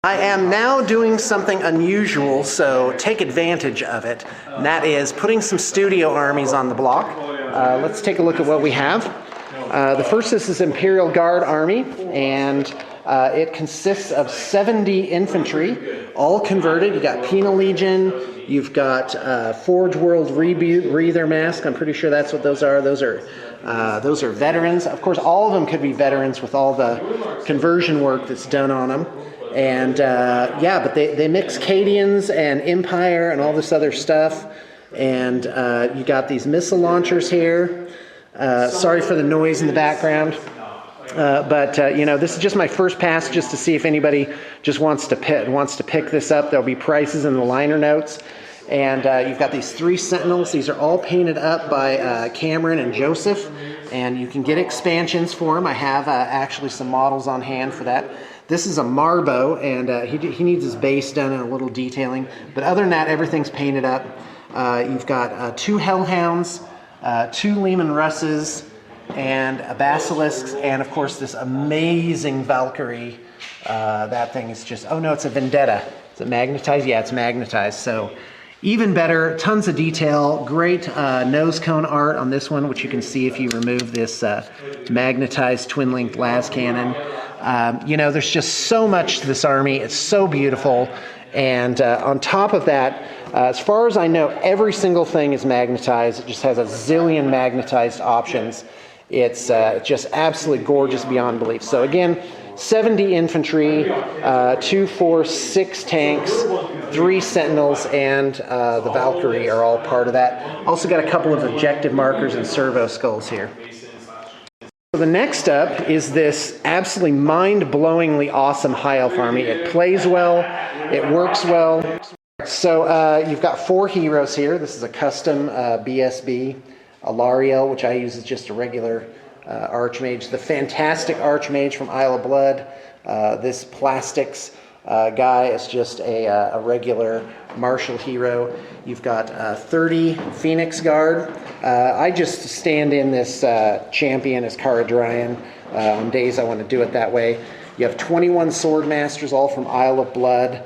I am now doing something unusual, so take advantage of it. And that is putting some studio armies on the block. Let's take a look at what we have. The first is Imperial Guard army, and it consists of 70 infantry, all converted. You got Penal Legion, you've got Forge World Rebreather Mask. I'm pretty sure that's what those are. Those are veterans. Of course, all of them could be veterans with all the conversion work that's done on them. And yeah, but they mix Cadians and Empire and all this other stuff. And you got these missile launchers here. Sorry for the noise in the background. But you know, this is just my first pass just to see if anybody just wants to pick this up. There'll be prices in the liner notes. And you've got these 3 Sentinels. These are all painted up by Cameron and Joseph. And you can get expansions for them. I have actually some models on hand for that. This is a Marbo, and he needs his base done and a little detailing. But other than that, everything's painted up. You've got 2 Hellhounds, 2 Leman Russes, and a Basilisk, and of course this amazing Valkyrie. That thing is just, oh no, it's a Vendetta. Is it magnetized? Yeah, it's magnetized. So even better, tons of detail, great nose cone art on this one, which you can see if you remove this magnetized twin-link las cannon. You know, there's just so much to this army. It's so beautiful. And on top of that, as far as I know, every single thing is magnetized. It just has a zillion magnetized options. It's just absolutely gorgeous beyond belief. So again, 70 infantry, 2, 4, 6 tanks, 3 Sentinels, and the Valkyrie are all part of that. Also got a couple of objective markers and servo skulls here. So the next up is this absolutely mind-blowingly awesome High Elf army. It plays well, it works well. So you've got 4 heroes here. This is a custom BSB, Alariel, which I use as just a regular Archmage. The fantastic Archmage from Isle of Blood. This Plastics guy is just a regular martial hero. You've got 30 Phoenix Guard. I just stand in this champion as Caradryan on days I want to do it that way. You have 21 Swordmasters, all from Isle of Blood.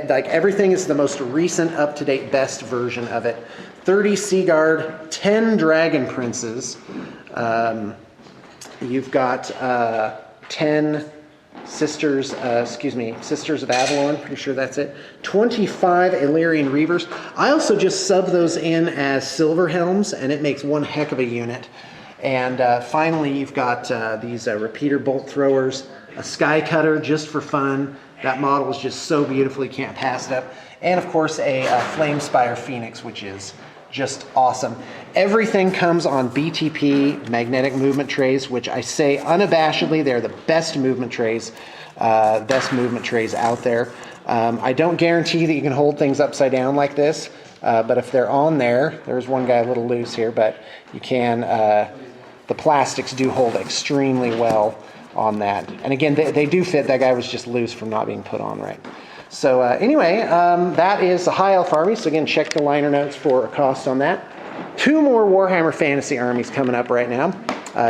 Like everything is the most recent, up-to-date, best version of it. 30 Sea Guard, 10 Dragon Princes. You've got 10 Sisters, Sisters of Avalon, pretty sure that's it. 25 Illyrian Reavers. I also just sub those in as Silver Helms, and it makes one heck of a unit. And finally, you've got these repeater bolt throwers, a Sky Cutter just for fun. That model is just so beautiful, you can't pass it up. And of course, a Flamespire Phoenix, which is just awesome. Everything comes on BTP magnetic movement trays, which I say unabashedly, they're the best movement trays out there. I don't guarantee that you can hold things upside down like this, but if they're on there, there's one guy a little loose here, but you can, the plastics do hold extremely well on that. And again, they do fit. That guy was just loose from not being put on right. So anyway, that is the High Elf army. So again, check the liner notes for a cost on that. 2 more Warhammer Fantasy armies coming up right now.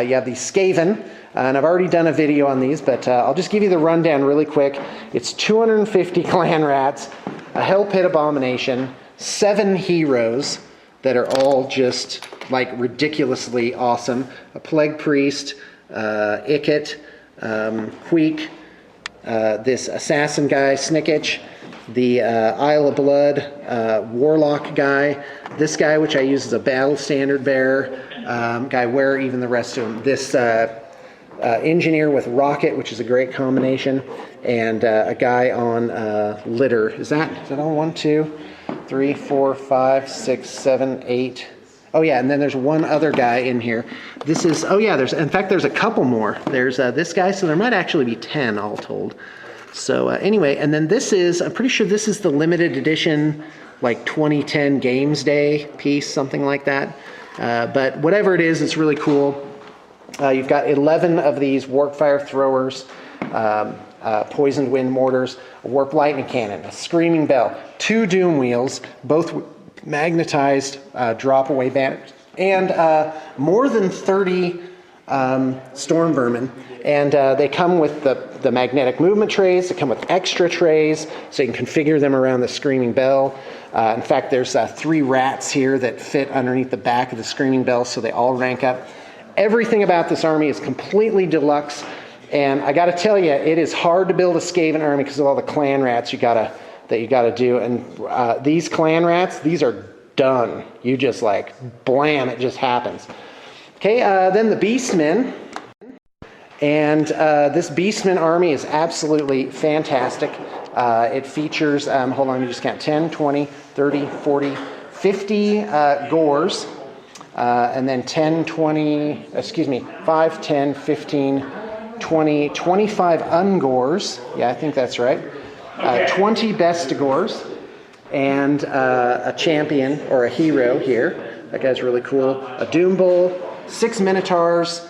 You have the Skaven, and I've already done a video on these, but I'll just give you the rundown really quick. It's 250 clan rats, a Hell Pit Abomination, 7 heroes that are all just like ridiculously awesome. A Plague Priest, Ikit, Queek, this assassin guy, Snickich, the Isle of Blood Warlock guy, this guy, which I use as a battle standard bearer, guy where even the rest of them, this engineer with rocket, which is a great combination, and a guy on litter. Is that on 1, 2, 3, 4, 5, 6, 7, 8? Oh yeah, and then there's one other guy in here. This is, oh yeah, in fact there's a couple more. There's this guy, so there might actually be 10 all told. So anyway, and then this is, I'm pretty sure this is the limited edition, like 2010 Games Day piece, something like that. But whatever it is, it's really cool. You've got 11 of these Warp Fire Throwers, Poisoned Wind Mortars, a Warp Lightning Cannon, a Screaming Bell, 2 Doom Wheels, both magnetized drop away banners, and more than 30 storm vermin. And they come with the magnetic movement trays. They come with extra trays, so you can configure them around the Screaming Bell. In fact, there's 3 rats here that fit underneath the back of the Screaming Bell, so they all rank up. Everything about this army is completely deluxe, and I got to tell you, it is hard to build a Skaven army because of all the clan rats that you gotta do. And these clan rats, these are done. You just like blam, it just happens. Okay, then the Beastmen. And this Beastmen army is absolutely fantastic. It features, hold on, let me just count, 10, 20, 30, 40, 50 gores, and then 10, 20, 5, 10, 15, 20, 25 ungores. Yeah, I think that's right. 20 bestigores, and a champion or a hero here. That guy's really cool. A Doom Bull, 6 Minotaurs,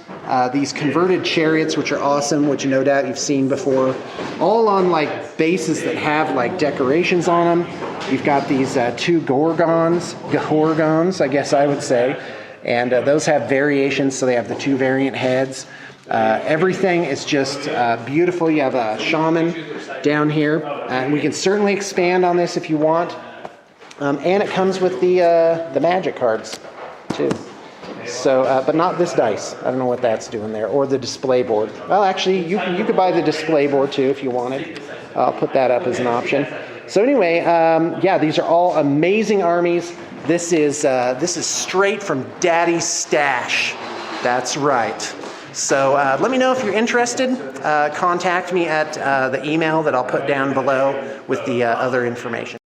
these converted chariots, which are awesome, which no doubt you've seen before, all on like bases that have like decorations on them. You've got these 2 Gorgons, I guess I would say, and those have variations, so they have the 2 variant heads. Everything is just beautiful. You have a shaman down here, and we can certainly expand on this if you want. And it comes with the magic cards too. So, but not this dice. I don't know what that's doing there, or the display board. Well, actually, you could buy the display board too if you wanted. I'll put that up as an option. So anyway, yeah, these are all amazing armies. This is straight from Daddy's stash. That's right. So let me know if you're interested. Contact me at the email that I'll put down below with the other information.